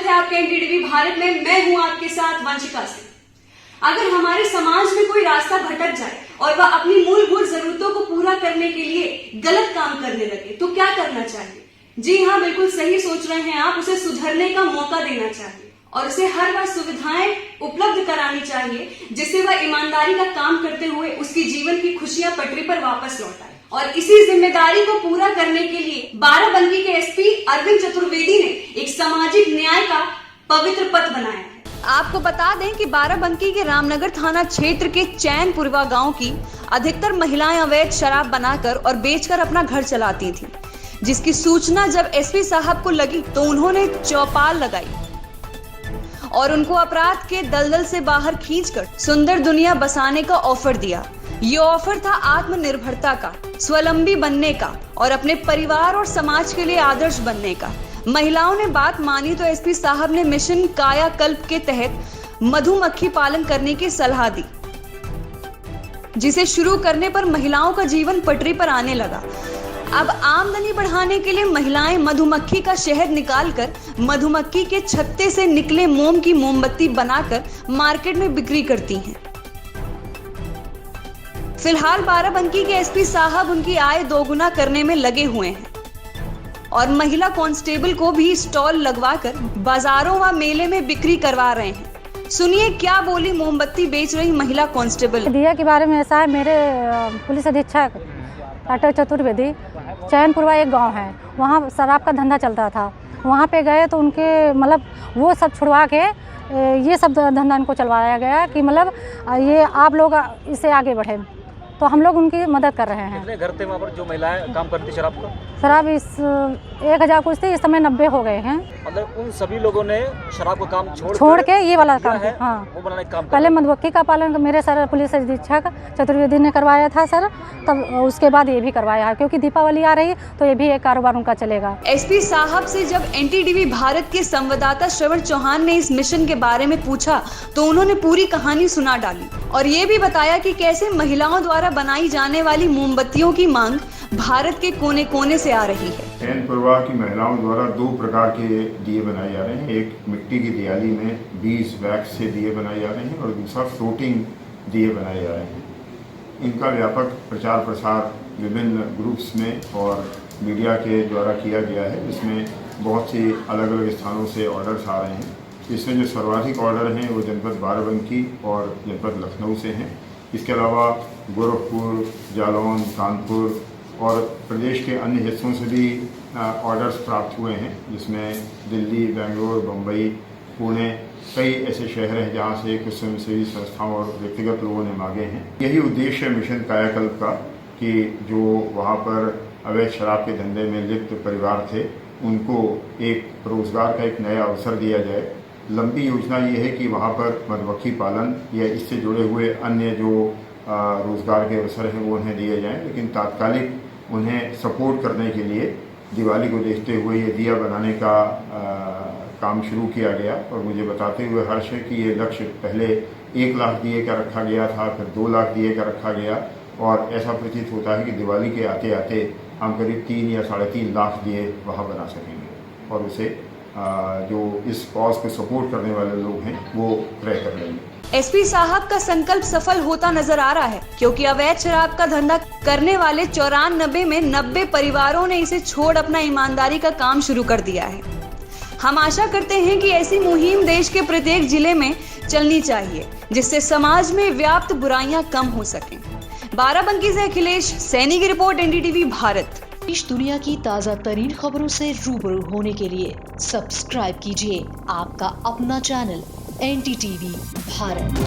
है आपके एनडीटीवी भारत में। मैं हूं आपके साथ वंशिका सिंह। अगर हमारे समाज में कोई रास्ता भटक जाए और वह अपनी मूलभूत जरूरतों को पूरा करने के लिए गलत काम करने लगे तो क्या करना चाहिए? जी हाँ, बिल्कुल सही सोच रहे हैं आप। उसे सुधरने का मौका देना चाहिए और उसे हर वह सुविधाएं उपलब्ध करानी चाहिए जिससे वह ईमानदारी का काम करते हुए उसकी जीवन की खुशियां पटरी पर वापस लौट आए। और इसी जिम्मेदारी को पूरा करने के लिए बाराबंकी के एसपी अरविंद चतुर्वेदी ने एक सामाजिक न्याय का पवित्र पथ बनाया है। आपको बता दें कि बाराबंकी के रामनगर थाना क्षेत्र के चैनपुरवा गांव की अधिकतर महिलाएं अवैध शराब बनाकर और बेचकर अपना घर चलाती थीं, जिसकी सूचना जब एसपी साहब को लगी तो उन्होंने चौपाल लगाई और उनको अपराध के दलदल से बाहर खींचकर सुंदर दुनिया बसाने का ऑफर दिया। ये ऑफर था आत्मनिर्भरता का, स्वावलंबी बनने का और अपने परिवार और समाज के लिए आदर्श बनने का। महिलाओं ने बात मानी तो एसपी साहब ने मिशन कायाकल्प के तहत मधुमक्खी पालन करने की सलाह दी, जिसे शुरू करने पर महिलाओं का जीवन पटरी पर आने लगा। अब आमदनी बढ़ाने के लिए महिलाएं मधुमक्खी का शहद निकालकर मधुमक्खी के छत्ते से निकले मोम की मोमबत्ती बनाकर मार्केट में बिक्री करती हैं। फिलहाल बाराबंकी के एसपी साहब उनकी आय दोगुना करने में लगे हुए हैं और महिला कांस्टेबल को भी स्टॉल लगवाकर बाजारों व मेले में बिक्री करवा रहे हैं। सुनिए क्या बोली मोमबत्ती बेच रही महिला कांस्टेबल। दिया के बारे में ऐसा है, मेरे पुलिस अधीक्षक अटल चतुर्वेदी, चैनपुरवा एक गांव है, वहाँ शराब का धंधा चलता था। वहाँ पे गए तो उनके मतलब वो सब छुड़वा के ये सब धंधा इनको चलवाया गया कि मतलब ये आप लोग इससे आगे बढ़े, तो हम लोग उनकी मदद कर रहे हैं। कितने घर थे वहाँ पर जो महिलाएं काम करती शराब का? शराब इस 1000 कुछ थी, इस समय 90 हो गए हैं। मतलब उन सभी लोगों ने शराब का काम छोड़ के ये वाला काम है, हाँ वो बनाने का काम। पहले मधुमक्खी का पालन मेरे सर पुलिस अधीक्षक चतुर्वेदी ने करवाया था सर, तब उसके बाद ये भी करवाया है, क्योंकि दीपावली आ रही है तो ये भी एक कारोबार उनका चलेगा। एसपी साहब से जब एनडीटीवी भारत के संवाददाता श्रवण चौहान ने इस मिशन के बारे में पूछा तो उन्होंने पूरी कहानी सुना डाली और ये भी बताया कि कैसे महिलाओं द्वारा बनाई जाने वाली मोमबत्तियों की मांग भारत के कोने कोने से आ रही है। चैनपुरवा की महिलाओं द्वारा 2 प्रकार के दिए बनाए जा रहे हैं। एक मिट्टी की दियाली में 20 वैक्स से दिए बनाए जा रहे हैं और दूसरा फ्लोटिंग दिए बनाए जा रहे हैं। इनका व्यापक प्रचार प्रसार विभिन्न ग्रुप्स में और मीडिया के द्वारा किया गया है। इसमें बहुत सी अलग अलग स्थानों से ऑर्डर्स आ रहे हैं। इसमें जो सर्वाधिक ऑर्डर हैं वो जनपद बाराबंकी और जनपद लखनऊ से हैं। इसके अलावा गोरखपुर, जालौन, कानपुर और प्रदेश के अन्य हिस्सों से भी ऑर्डर्स प्राप्त हुए हैं, जिसमें दिल्ली, बेंगलोर, बम्बई, पुणे, कई ऐसे शहर हैं जहां से कुछ स्वयंसेवी संस्थाओं और व्यक्तिगत लोगों ने मांगे हैं। यही उद्देश्य है मिशन कायाकल्प का कि जो वहां पर अवैध शराब के धंधे में लिप्त परिवार थे उनको एक रोजगार का एक नया अवसर दिया जाए। लंबी योजना ये है कि वहाँ पर मधुमक्खी पालन या इससे जुड़े हुए अन्य जो रोज़गार के अवसर हैं वो उन्हें दिए जाएं, लेकिन तात्कालिक उन्हें सपोर्ट करने के लिए दिवाली को देखते हुए ये दिया बनाने का काम शुरू किया गया। और मुझे बताते हुए हर्ष है कि ये लक्ष्य पहले 1 लाख दिए का रखा गया था, फिर 2 लाख दिए का रखा गया और ऐसा प्रतीत होता है कि दिवाली के आते आते हम करीब 3 या 3.5 लाख दिए वहाँ बना सकेंगे और उसे जो इस कॉज को सपोर्ट करने वाले लोग हैं वो क्रय कर लेंगे। एसपी साहब का संकल्प सफल होता नजर आ रहा है, क्योंकि अवैध शराब का धंधा करने वाले 94 में 90 परिवारों ने इसे छोड़ अपना ईमानदारी का काम शुरू कर दिया है। हम आशा करते हैं कि ऐसी मुहिम देश के प्रत्येक जिले में चलनी चाहिए, जिससे समाज में व्याप्त बुराइयां कम हो सकें। बाराबंकी से अखिलेश सैनी की रिपोर्ट, एनडीटीवी भारत। देश दुनिया की ताज़ा तरीन खबरों से रूबरू होने के लिए सब्सक्राइब कीजिए आपका अपना चैनल एनडीटीवी भारत।